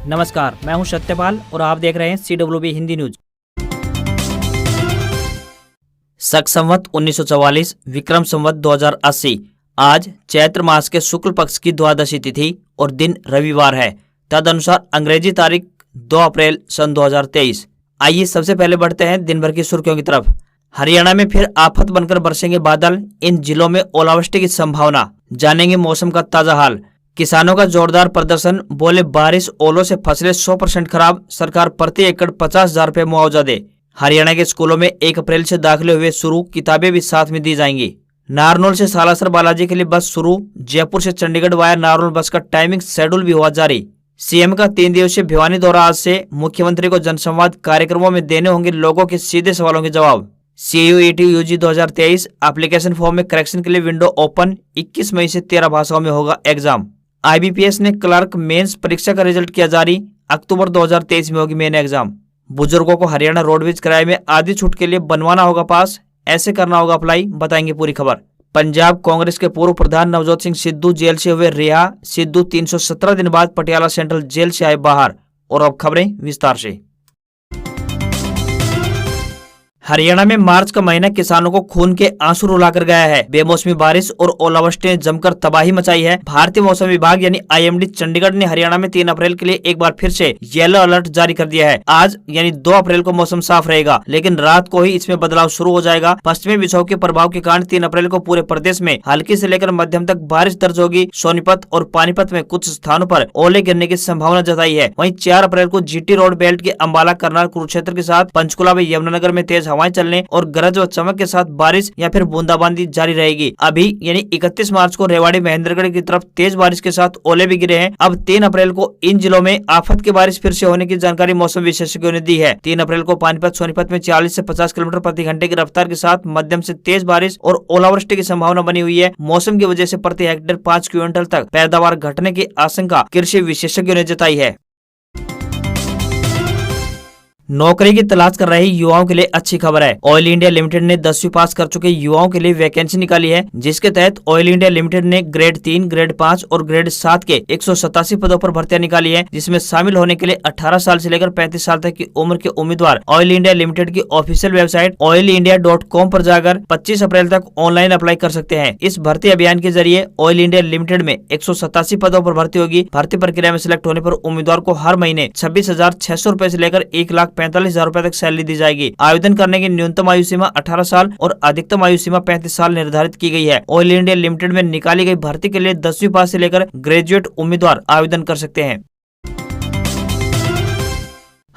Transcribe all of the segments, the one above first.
नमस्कार, मैं हूं सत्यपाल और आप देख रहे हैं CWB हिंदी न्यूज। शक संवत 1944 विक्रम संवत 2080। आज चैत्र मास के शुक्ल पक्ष की द्वादशी तिथि और दिन रविवार है। तदनुसार अंग्रेजी तारीख 2 अप्रैल सन 2023। आइए सबसे पहले बढ़ते हैं दिन भर की सुर्खियों की तरफ। हरियाणा में फिर आफत बनकर बरसेंगे बादल, इन जिलों में ओलावृष्टि की संभावना। जानेंगे मौसम का ताजा हाल। किसानों का जोरदार प्रदर्शन, बोले बारिश ओलों से फसलें 100% खराब, सरकार प्रति एकड़ 50,000 रुपये मुआवजा दे। हरियाणा के स्कूलों में 1 अप्रैल से दाखिले हुए शुरू, किताबें भी साथ में दी जाएंगी। नारनौल से सालासर बालाजी के लिए बस शुरू, जयपुर से चंडीगढ़ वाया नारनौल बस का टाइमिंग शेड्यूल भी हुआ जारी। सीएम का 3 दिवसीय भिवानी दौरा आज से, मुख्यमंत्री को जनसंवाद कार्यक्रमों में देने होंगे लोगों के सीधे सवालों के जवाब। CUET UG 2023 एप्लीकेशन फॉर्म में करेक्शन के लिए विंडो ओपन, 21 मई से 13 भाषाओं में होगा एग्जाम। IBPS ने क्लर्क मेंस परीक्षा का रिजल्ट किया जारी, अक्टूबर 2023 में होगी मेन एग्जाम। बुजुर्गों को हरियाणा रोडवेज किराए में आधी छूट के लिए बनवाना होगा पास, ऐसे करना होगा अप्लाई, बताएंगे पूरी खबर। पंजाब कांग्रेस के पूर्व प्रधान नवजोत सिंह सिद्धू जेल से हुए रिहा। सिद्धू 317 दिन बाद पटियाला सेंट्रल जेल से आए बाहर। और अब खबरें विस्तार से। हरियाणा में मार्च का महीना किसानों को खून के आंसू रुलाकर गया है। बेमौसमी बारिश और ओलावृष्टि ने जमकर तबाही मचाई है। भारतीय मौसम विभाग यानी IMD चंडीगढ़ ने हरियाणा में 3 अप्रैल के लिए एक बार फिर से येलो अलर्ट जारी कर दिया है। आज यानी 2 अप्रैल को मौसम साफ रहेगा, लेकिन रात को ही इसमें बदलाव शुरू हो जाएगा। पश्चिमी विक्षोभ के प्रभाव के कारण 3 अप्रैल को पूरे प्रदेश में हल्की से लेकर मध्यम तक बारिश दर्ज होगी। सोनीपत और पानीपत में कुछ स्थानों पर ओले गिरने की संभावना जताई है। वहीं 4 अप्रैल को GT रोड बेल्ट के अंबाला, करनाल, कुरुक्षेत्र के साथ पंचकुला व यमुनानगर में तेज हवाएं चलने और गरज व चमक के साथ बारिश या फिर बूंदाबांदी जारी रहेगी। अभी यानी 31 मार्च को रेवाड़ी, महेंद्रगढ़ की तरफ तेज बारिश के साथ ओले भी गिरे हैं। अब 3 अप्रैल को इन जिलों में आफत की बारिश फिर से होने की जानकारी मौसम विशेषज्ञों ने दी है। 3 अप्रैल को पानीपत, सोनीपत में 40 से 50 किलोमीटर प्रति घंटे की रफ्तार के साथ मध्यम से तेज बारिश और ओलावृष्टि की संभावना बनी हुई है। मौसम की वजह से प्रति हेक्टेयर 5 क्विंटल तक पैदावार घटने की आशंका कृषि विशेषज्ञों ने जताई है। नौकरी की तलाश कर रहे युवाओं के लिए अच्छी खबर है। ऑयल इंडिया लिमिटेड ने 10वीं पास कर चुके युवाओं के लिए वैकेंसी निकाली है, जिसके तहत ऑयल इंडिया लिमिटेड ने ग्रेड 3, ग्रेड 5 और ग्रेड 7 के 187 पदों पर भर्तियां निकाली है, जिसमें शामिल होने के लिए 18 साल से लेकर 35 साल तक की उम्र के उम्मीदवार ऑयल इंडिया लिमिटेड की ऑफिशियल वेबसाइट oilindia.com पर जाकर 25 अप्रैल तक ऑनलाइन अप्लाई कर सकते हैं। इस भर्ती अभियान के जरिए ऑयल इंडिया लिमिटेड में 187 पदों पर भर्ती होगी। भर्ती प्रक्रिया में सिलेक्ट होने पर उम्मीदवार को हर महीने 26,600 रुपए से लेकर 1,45,000 रुपए तक सैलरी दी जाएगी। आवेदन करने की न्यूनतम आयु सीमा 18 साल और अधिकतम आयु सीमा 35 साल निर्धारित की गई है। ऑयल इंडिया लिमिटेड में निकाली गई भर्ती के लिए 10वीं पास से लेकर ग्रेजुएट उम्मीदवार आवेदन कर सकते हैं।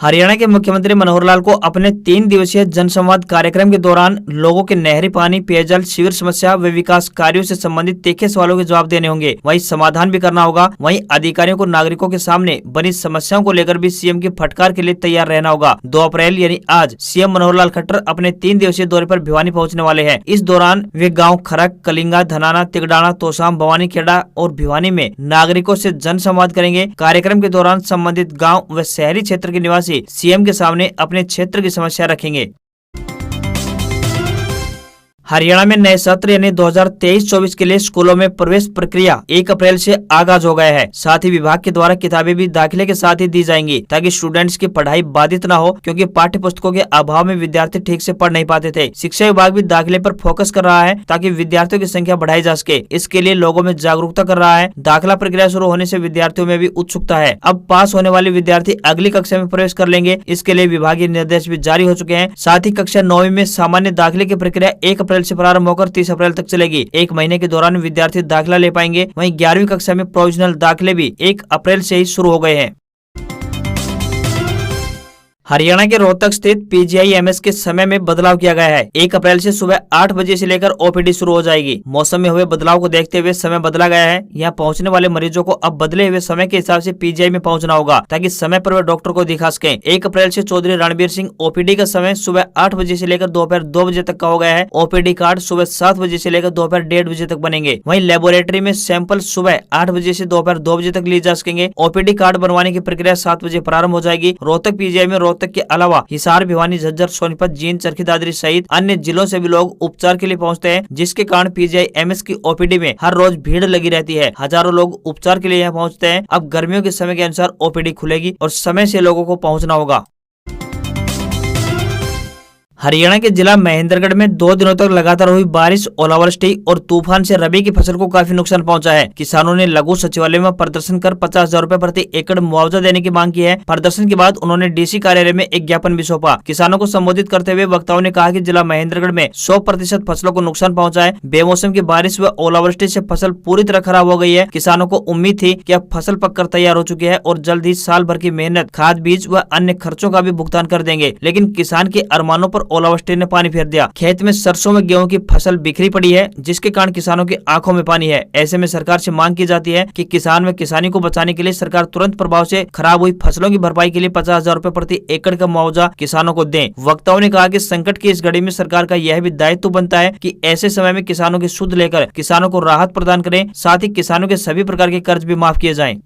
हरियाणा के मुख्यमंत्री मनोहर लाल को अपने 3 दिवसीय जनसंवाद कार्यक्रम के दौरान लोगों के नहरी पानी, पेयजल, शिविर समस्या व विकास कार्यों से संबंधित तीखे सवालों के जवाब देने होंगे। वहीं समाधान भी करना होगा। वहीं अधिकारियों को नागरिकों के सामने बनी समस्याओं को लेकर भी सीएम की फटकार के लिए तैयार रहना होगा। 2 अप्रैल यानी आज सीएम मनोहर लाल खट्टर अपने 3 दिवसीय दौरे पर भिवानी पहुँचने वाले हैं। इस दौरान वे गाँव खरक, कलिंगा, धनाना, तिगडाना, तोसाम, भवानी खेड़ा और भिवानी में नागरिकों से जनसंवाद करेंगे। कार्यक्रम के दौरान संबंधित गाँव व शहरी क्षेत्र के निवासी सीएम के सामने अपने क्षेत्र की समस्या रखेंगे। हरियाणा में नए सत्र यानी 2023-24 के लिए स्कूलों में प्रवेश प्रक्रिया 1 अप्रैल से आगाज हो गया है। साथ ही विभाग के द्वारा किताबें भी दाखिले के साथ ही दी जाएंगी, ताकि स्टूडेंट्स की पढ़ाई बाधित न हो, क्योंकि पाठ्य पुस्तकों के अभाव में विद्यार्थी ठीक से पढ़ नहीं पाते थे। शिक्षा विभाग भी दाखिले पर फोकस कर रहा है, ताकि विद्यार्थियों की संख्या बढ़ाई जा सके। इसके लिए लोगों में जागरूकता कर रहा है। दाखिला प्रक्रिया शुरू होने से विद्यार्थियों में भी उत्सुकता है। अब पास होने वाले विद्यार्थी अगली कक्षा में प्रवेश कर लेंगे। इसके लिए विभागीय निर्देश भी जारी हो चुके हैं। साथ ही कक्षा 9वीं में सामान्य दाखिले की प्रक्रिया 1 अप्रैल से प्रारंभ होकर 30 अप्रैल तक चलेगी। 1 महीने के दौरान विद्यार्थी दाखिला ले पाएंगे। वहीं 11वीं कक्षा में प्रोविजनल दाखिले भी 1 अप्रैल से ही शुरू हो गए हैं। हरियाणा के रोहतक स्थित PGIMS के समय में बदलाव किया गया है। 1 अप्रैल से सुबह 8 बजे से लेकर OPD शुरू हो जाएगी। मौसम में हुए बदलाव को देखते हुए समय बदला गया है। यहाँ पहुँचने वाले मरीजों को अब बदले हुए समय के हिसाब से PGI में पहुँचना होगा, ताकि समय पर वे डॉक्टर को दिखा सकें। 1 अप्रैल से चौधरी रणबीर सिंह OPD का समय सुबह 8 बजे से लेकर दोपहर 2 बजे तक का हो गया है। OPD कार्ड सुबह 7 बजे से लेकर दोपहर 1:30 बजे तक बनेंगे। वहीं लेबोरेटरी में सैंपल सुबह 8 बजे से दोपहर 2 बजे तक लिए जा सकेंगे। OPD कार्ड बनवाने की प्रक्रिया 7 बजे प्रारंभ हो जाएगी। रोहतक PGI में रोहतक के अलावा हिसार, भिवानी, झज्जर, सोनीपत, जींद, चरखी दादरी सहित अन्य जिलों से भी लोग उपचार के लिए पहुंचते हैं, जिसके कारण PGIMS की OPD में हर रोज भीड़ लगी रहती है। हजारों लोग उपचार के लिए यहाँ पहुंचते हैं। अब गर्मियों के समय के अनुसार OPD खुलेगी और समय से लोगों को पहुंचना होगा। हरियाणा के जिला महेंद्रगढ़ में 2 दिनों तक लगातार हुई बारिश, ओलावृष्टि और तूफान से रबी की फसल को काफी नुकसान पहुंचा है। किसानों ने लघु सचिवालय में प्रदर्शन कर 50,000 रुपए प्रति एकड़ मुआवजा देने की मांग की है। प्रदर्शन के बाद उन्होंने DC कार्यालय में एक ज्ञापन भी सौंपा। किसानों को संबोधित करते हुए वक्ताओं ने कहा कि जिला महेंद्रगढ़ में 100% फसलों को नुकसान पहुंचा है। बेमौसम की बारिश व ओलावृष्टि से फसल पूरी तरह खराब हो गई है। किसानों को उम्मीद थी कि अब फसल पककर तैयार हो चुकी है और जल्द ही साल भर की मेहनत, खाद, बीज व अन्य खर्चों का भी भुगतान कर देंगे, लेकिन किसान के अरमानों पर ओलावृष्टि ने पानी फेर दिया। खेत में सरसों में गेहूं की फसल बिखरी पड़ी है, जिसके कारण किसानों की आंखों में पानी है। ऐसे में सरकार से मांग की जाती है कि किसान व किसानी को बचाने के लिए सरकार तुरंत प्रभाव से खराब हुई फसलों की भरपाई के लिए 50,000 रुपए प्रति एकड़ का मुआवजा किसानों को दें। वक्ताओं ने कहा कि संकट की इस घड़ी में सरकार का यह भी दायित्व बनता है कि ऐसे समय में किसानों की सुध लेकर किसानों को राहत प्रदान करें, साथ ही किसानों के सभी प्रकार के कर्ज भी माफ किए जाएं।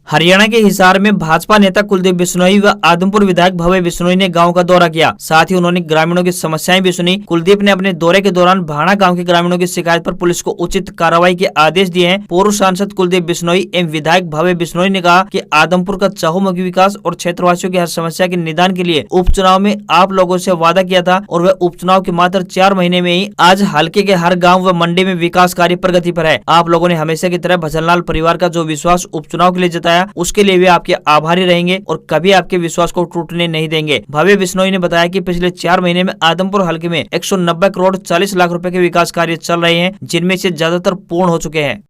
हरियाणा के हिसार में भाजपा नेता कुलदीप बिश्नोई व आदमपुर विधायक भव्य बिश्नोई ने गांव का दौरा किया। साथ ही उन्होंने ग्रामीणों की समस्याएं भी सुनी। कुलदीप ने अपने दौरे के दौरान भाणा गांव के ग्रामीणों की शिकायत पर पुलिस को उचित कार्रवाई के आदेश दिए हैं। पूर्व सांसद कुलदीप बिश्नोई एवं विधायक भव्य बिश्नोई ने कहा कि आदमपुर का चहुमुखी विकास और क्षेत्रवासियों की हर समस्या के निदान के लिए उपचुनाव में आप लोगों से वादा किया था और वह उपचुनाव के मात्र 4 महीने में ही आज हल्के के हर गाँव व मंडी में विकास कार्य प्रगति पर है। आप लोगों ने हमेशा की तरह भजनलाल परिवार का जो विश्वास उपचुनाव के लिए जताया, उसके लिए वे आपके आभारी रहेंगे और कभी आपके विश्वास को टूटने नहीं देंगे। भव्य बिश्नोई ने बताया कि पिछले 4 महीने में आदमपुर हलके में 190 करोड़ 40 लाख रुपए के विकास कार्य चल रहे हैं, जिनमें से ज्यादातर पूर्ण हो चुके हैं।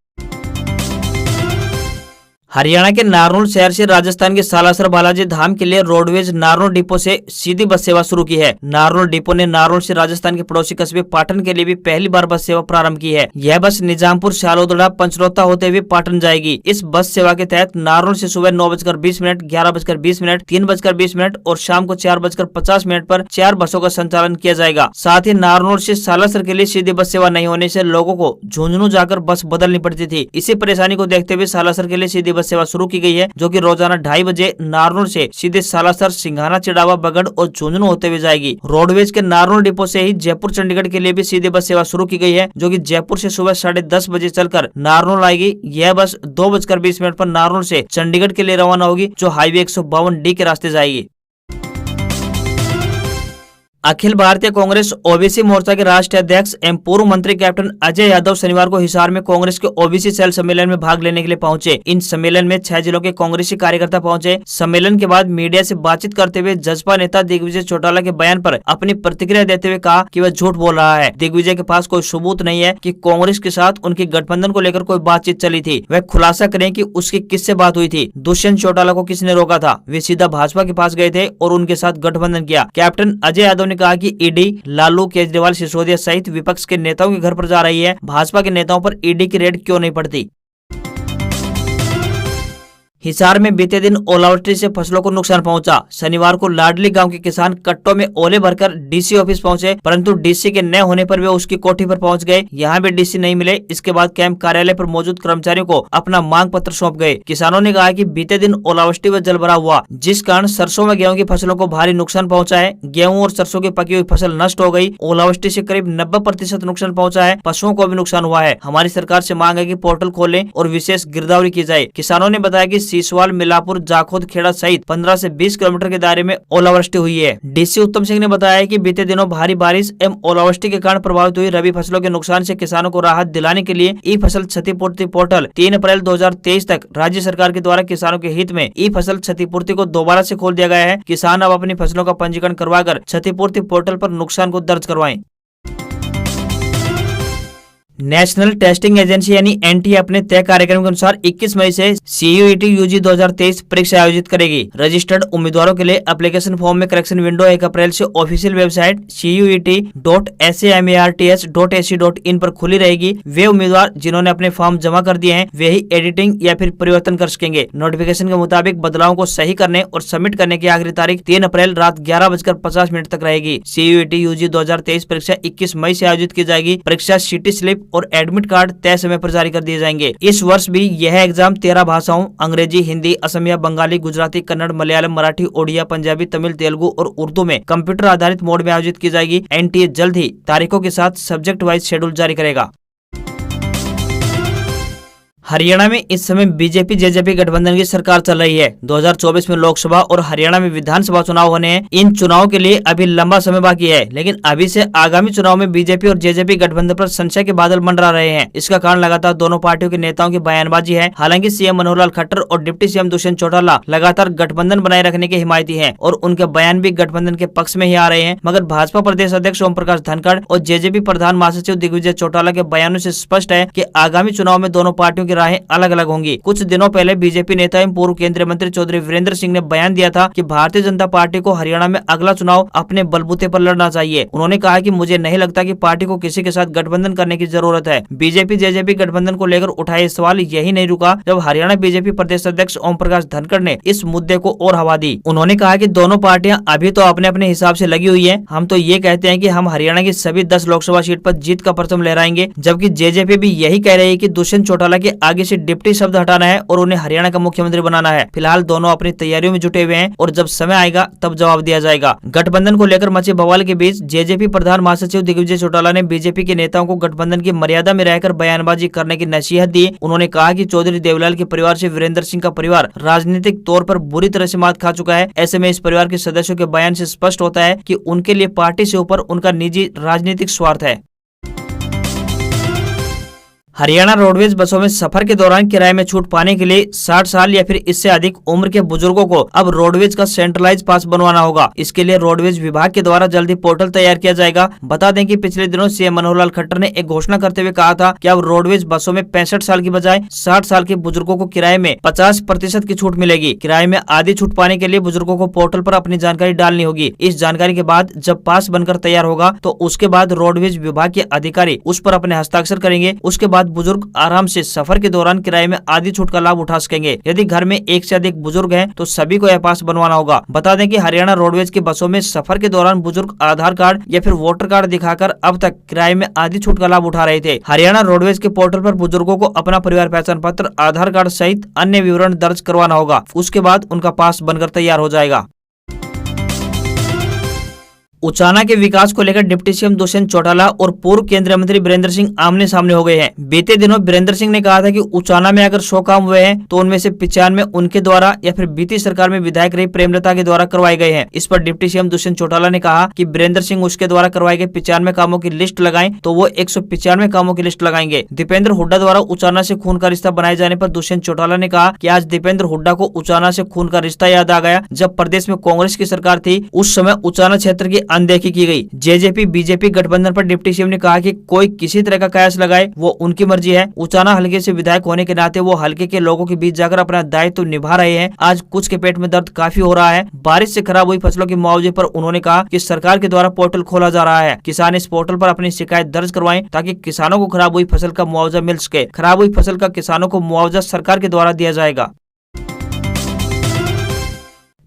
हरियाणा के नारनौल शहर से राजस्थान के सालासर बालाजी धाम के लिए रोडवेज नारनौल डिपो से सीधी बस सेवा शुरू की है। नारनौल डिपो ने नारनौल से राजस्थान के पड़ोसी कस्बे पाटन के लिए भी पहली बार बस सेवा प्रारंभ की है। यह बस निजामपुर, शालोदड़ा, पंचरोता होते हुए पाटन जाएगी। इस बस सेवा के तहत नारनौल से सुबह 9:20, 11:20, 3:20 और शाम को 4:50 पर 4 बसों का संचालन किया जाएगा। साथ ही नारनौल से सालासर के लिए सीधी बस सेवा नहीं होने से लोगों को झुंझुनू जाकर बस बदलनी पड़ती थी। इसी परेशानी को देखते हुए सालासर के लिए सीधी बस सेवा शुरू की गई है, जो कि रोजाना 2:30 बजे नारनौल से सीधे सालासर, सिंघाना, चिड़ावा, बगड़ और झुंझुनू होते हुए जाएगी। रोडवेज के नारनौल डिपो से ही जयपुर, चंडीगढ़ के लिए भी सीधे बस सेवा शुरू की गई है, जो कि जयपुर से सुबह 10:30 बजे चलकर नारनौल आएगी। यह बस 2:20 पर नारनौल से चंडीगढ़ के लिए रवाना होगी, जो हाईवे 152D के रास्ते जाएगी। अखिल भारतीय कांग्रेस ओबीसी मोर्चा के राष्ट्रीय अध्यक्ष एवं पूर्व मंत्री कैप्टन अजय यादव शनिवार को हिसार में कांग्रेस के ओबीसी सेल सम्मेलन में भाग लेने के लिए पहुंचे। इन सम्मेलन में 6 जिलों के कांग्रेसी कार्यकर्ता पहुंचे। सम्मेलन के बाद मीडिया से बातचीत करते हुए जसपा नेता दिग्विजय चौटाला के बयान पर अपनी प्रतिक्रिया देते हुए कहा कि वह झूठ बोल रहा है। दिग्विजय के पास कोई सबूत नहीं है कि कांग्रेस के साथ उनकी गठबंधन को लेकर कोई बातचीत चली थी। वह खुलासा करें कि उसकी किससे बात हुई थी। दुष्यंत चौटाला को किसने रोका था? वे सीधा भाजपा के पास गए थे और उनके साथ गठबंधन किया। कैप्टन अजय यादव ने कहा कि ईडी लालू, केजरीवाल, सिसोदिया सहित विपक्ष के नेताओं के घर पर जा रही है। भाजपा के नेताओं पर ईडी की रेड क्यों नहीं पड़ती? हिसार में बीते दिन ओलावृष्टि से फसलों को नुकसान पहुंचा। शनिवार को लाडली गांव के किसान कट्टों में ओले भरकर डीसी ऑफिस पहुंचे, परंतु डीसी के न होने पर वे उसकी कोठी पर पहुंच गए। यहां भी डीसी नहीं मिले। इसके बाद कैंप कार्यालय पर मौजूद कर्मचारियों को अपना मांग पत्र सौंप गए। किसानों ने कहा कि बीते दिन ओलावृष्टि व जलभराव हुआ, जिस कारण सरसों व गेहूं की फसलों को भारी नुकसान पहुंचा है। गेहूं और सरसों की पकी हुई फसल नष्ट हो गई। ओलावृष्टि से करीब 90% नुकसान पहुंचा है। पशुओं को भी नुकसान हुआ है। हमारी सरकार से मांग है कि पोर्टल खोलें और विशेष गिरदावरी की जाए। किसानों ने बताया कि सीसवाल, मिलापुर, जाखोद, खेड़ा सहित 15 से 20 किलोमीटर के दायरे में ओलावृष्टि हुई है। डीसी उत्तम सिंह ने बताया कि बीते दिनों भारी बारिश एवं ओलावृष्टि के कारण प्रभावित हुई रबी फसलों के नुकसान से किसानों को राहत दिलाने के लिए ई फसल क्षतिपूर्ति पोर्टल 3 अप्रैल 2023 तक राज्य सरकार के द्वारा किसानों के हित में ई फसल क्षतिपूर्ति को दोबारा से खोल दिया गया है। किसान अब अपनी फसलों का पंजीकरण करवाकर क्षतिपूर्ति पोर्टल पर नुकसान को दर्ज करवाएं। नेशनल टेस्टिंग एजेंसी यानी एनटीए अपने तय कार्यक्रम के अनुसार 21 मई से CUET UG 2023 परीक्षा आयोजित करेगी। रजिस्टर्ड उम्मीदवारों के लिए एप्लीकेशन फॉर्म में करेक्शन विंडो 1 अप्रैल से ऑफिशियल वेबसाइट CUET.samarts.ac.in पर खुली रहेगी। वे उम्मीदवार जिन्होंने अपने फॉर्म जमा कर दिए हैं वे ही एडिटिंग या फिर परिवर्तन कर सकेंगे। नोटिफिकेशन के मुताबिक बदलावों को सही करने और सबमिट करने की आखिरी तारीख 3 अप्रैल रात 11:50 तक रहेगी। CUET UG 2023 परीक्षा 21 मई से आयोजित की जाएगी। परीक्षा सीटी स्लिप स्लिप और एडमिट कार्ड तय समय पर जारी कर दिए जाएंगे। इस वर्ष भी यह एग्जाम 13 भाषाओं अंग्रेजी, हिंदी, असमिया, बंगाली, गुजराती, कन्नड़, मलयालम, मराठी, ओडिया, पंजाबी, तमिल, तेलुगु और उर्दू में कंप्यूटर आधारित मोड में आयोजित की जाएगी। एनटीए जल्द ही तारीखों के साथ सब्जेक्ट वाइज शेड्यूल जारी करेगा। हरियाणा में इस समय बीजेपी जेजेपी गठबंधन की सरकार चल रही है। 2024 में लोकसभा और हरियाणा में विधानसभा चुनाव होने हैं। इन चुनावों के लिए अभी लंबा समय बाकी है, लेकिन अभी से आगामी चुनाव में बीजेपी और जेजेपी गठबंधन पर संशय के बादल मंडरा रहे हैं। इसका कारण लगातार दोनों पार्टियों के नेताओं की बयानबाजी है। हालांकि सीएम मनोहर लाल खट्टर और डिप्टी सीएम दुष्यंत चौटाला लगातार गठबंधन बनाए रखने के हिमायती हैं और उनके बयान भी गठबंधन के पक्ष में ही आ रहे हैं। मगर भाजपा प्रदेश अध्यक्ष ओम प्रकाश धनखड़ और जेजेपी प्रधान महासचिव दिग्विजय चौटाला के बयानों से स्पष्ट है कि आगामी चुनाव में दोनों पार्टियों की राहें अलग अलग होंगी। कुछ दिनों पहले बीजेपी नेता एवं पूर्व केंद्रीय मंत्री चौधरी वीरेंद्र सिंह ने बयान दिया था कि भारतीय जनता पार्टी को हरियाणा में अगला चुनाव अपने बलबूते पर लड़ना चाहिए। उन्होंने कहा कि मुझे नहीं लगता कि पार्टी को किसी के साथ गठबंधन करने की जरूरत है। बीजेपी जेजेपी गठबंधन को लेकर उठाए सवाल यही नहीं रुका जब हरियाणा बीजेपी प्रदेश अध्यक्ष ओम प्रकाश धनखड़ ने इस मुद्दे को और हवा दी। उन्होंने कहा कि दोनों पार्टियां अभी तो अपने अपने हिसाब से लगी हुई है। हम तो ये कहते हैं कि हम हरियाणा की सभी 10 लोकसभा सीट पर जीत का परचम लहराएंगे, जबकि जेजेपी भी यही कह रही है कि दुष्यंत चौटाला के आगे से डिप्टी शब्द हटाना है और उन्हें हरियाणा का मुख्यमंत्री बनाना है। फिलहाल दोनों अपनी तैयारियों में जुटे हुए हैं और जब समय आएगा तब जवाब दिया जाएगा। गठबंधन को लेकर मचे बवाल के बीच जेजेपी प्रधान महासचिव दिग्विजय चौटाला ने बीजेपी के नेताओं को गठबंधन की मर्यादा में रहकर बयानबाजी करने की नसीहत दी। उन्होंने कहा कि चौधरी देवलाल के परिवार से वीरेंद्र सिंह का परिवार राजनीतिक तौर पर बुरी तरह से मात खा चुका है। ऐसे में इस परिवार के सदस्यों के बयान से स्पष्ट होता है कि उनके लिए पार्टी से ऊपर उनका निजी राजनीतिक स्वार्थ है। हरियाणा रोडवेज बसों में सफर के दौरान किराए में छूट पाने के लिए 60 साल या फिर इससे अधिक उम्र के बुजुर्गों को अब रोडवेज का सेंट्रलाइज पास बनवाना होगा। इसके लिए रोडवेज विभाग के द्वारा जल्दी पोर्टल तैयार किया जाएगा। बता दें कि पिछले दिनों सीएम मनोहर लाल खट्टर ने एक घोषणा करते हुए कहा था कि अब रोडवेज बसों में 65 साल की बजाय 60 साल के बुजुर्गों को किराए में 50% की छूट मिलेगी। किराए में आधी छूट पाने के लिए बुजुर्गों को पोर्टल पर अपनी जानकारी डालनी होगी। इस जानकारी के बाद जब पास बनकर तैयार होगा तो उसके बाद रोडवेज विभाग के अधिकारी उस पर अपने हस्ताक्षर करेंगे। उसके बाद बुजुर्ग आराम से सफर के दौरान किराए में आधी छूट का लाभ उठा सकेंगे। यदि घर में एक से अधिक बुजुर्ग हैं तो सभी को यह पास बनवाना होगा। बता दें कि हरियाणा रोडवेज की बसों में सफर के दौरान बुजुर्ग आधार कार्ड या फिर वोटर कार्ड दिखाकर अब तक किराए में आधी छूट का लाभ उठा रहे थे। हरियाणा रोडवेज के पोर्टल पर बुजुर्गों को अपना परिवार पहचान पत्र, आधार कार्ड सहित अन्य विवरण दर्ज करवाना होगा। उसके बाद उनका पास बनकर तैयार हो जाएगा। उचाना के विकास को लेकर डिप्टी सीएम दुष्यंत चौटाला और पूर्व केंद्रीय मंत्री वीरेंद्र सिंह आमने सामने हो गए हैं। बीते दिनों वीरेंद्र सिंह ने कहा था कि उचाना में अगर 100 काम हुए हैं तो उनमें से 95 उनके द्वारा या फिर बीती सरकार में विधायक रही प्रेमलता के द्वारा करवाए गए हैं। इस पर डिप्टी सीएम दुष्यंत चौटाला ने कहा कि वीरेंद्र सिंह उसके द्वारा करवाए गए 95 कामों की लिस्ट लगाएं तो वो 195 कामों की लिस्ट लगाएंगे। दीपेंद्र हुड्डा द्वारा उचाना से खून का रिश्ता बनाए जाने पर दुष्यंत चौटाला ने कहा कि आज दीपेंद्र हुड्डा को उचाना से खून का रिश्ता याद आ गया। जब प्रदेश में कांग्रेस की सरकार थी उस समय उचाना क्षेत्र की अनदेखी की गई। जेजेपी बीजेपी गठबंधन पर डिप्टी सीएम ने कहा कि कोई किसी तरह का कयास लगाए वो उनकी मर्जी है। उचाना हलके से विधायक होने के नाते वो हलके के लोगों के बीच जाकर अपना दायित्व निभा रहे हैं। आज कुछ के पेट में दर्द काफी हो रहा है। बारिश से खराब हुई फसलों के मुआवजे पर उन्होंने कहा कि सरकार के द्वारा पोर्टल खोला जा रहा है। किसान इस पोर्टल पर अपनी शिकायत दर्ज करवाएं ताकि किसानों को खराब हुई फसल का मुआवजा मिल सके। खराब हुई फसल का किसानों को मुआवजा सरकार के द्वारा दिया जाएगा।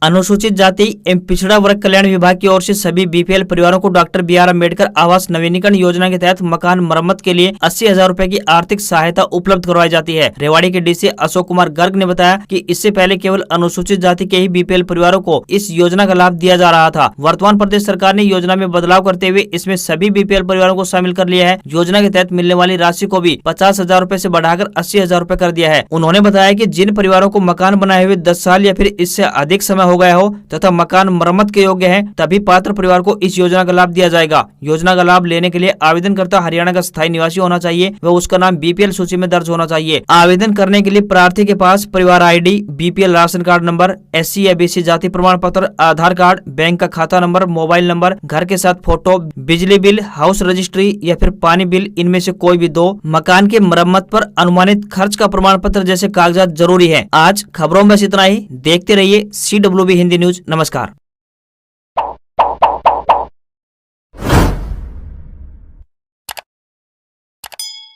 अनुसूचित जाति एवं पिछड़ा वर्ग कल्याण विभाग की ओर से सभी बीपीएल परिवारों को डॉक्टर BR अम्बेडकर आवास नवीनीकरण योजना के तहत मकान मरम्मत के लिए 80,000 रूपए की आर्थिक सहायता उपलब्ध करवाई जाती है। रेवाड़ी के डीसी अशोक कुमार गर्ग ने बताया कि इससे पहले केवल अनुसूचित जाति के ही बीपीएल परिवारों को इस योजना का लाभ दिया जा रहा था। वर्तमान प्रदेश सरकार ने योजना में बदलाव करते हुए इसमें सभी बीपीएल परिवारों को शामिल कर लिया है। योजना के तहत मिलने वाली राशि को भी 50,000 रूपए से बढ़ाकर 80,000 रूपए कर दिया है। उन्होंने बताया कि जिन परिवारों को मकान बनाए हुए 10 साल या फिर इससे अधिक समय हो गया हो तथा मकान मरम्मत के योग्य हैं तभी पात्र परिवार को इस योजना का लाभ दिया जाएगा। योजना का लाभ लेने के लिए आवेदनकर्ता हरियाणा का स्थायी निवासी होना चाहिए व उसका नाम बीपीएल सूची में दर्ज होना चाहिए। आवेदन करने के लिए प्रार्थी के पास परिवार ID, BPL ration card number, SC या BC जाति प्रमाण पत्र, आधार कार्ड, बैंक का खाता नंबर, मोबाइल नंबर, घर के साथ फोटो, बिजली बिल, हाउस रजिस्ट्री या फिर पानी बिल इनमें से कोई भी 2, मकान के मरम्मत पर अनुमानित खर्च का प्रमाण पत्र जैसे कागजात जरूरी है। आज खबरों में इतना ही। देखते रहिए CWB हिंदी न्यूज। नमस्कार।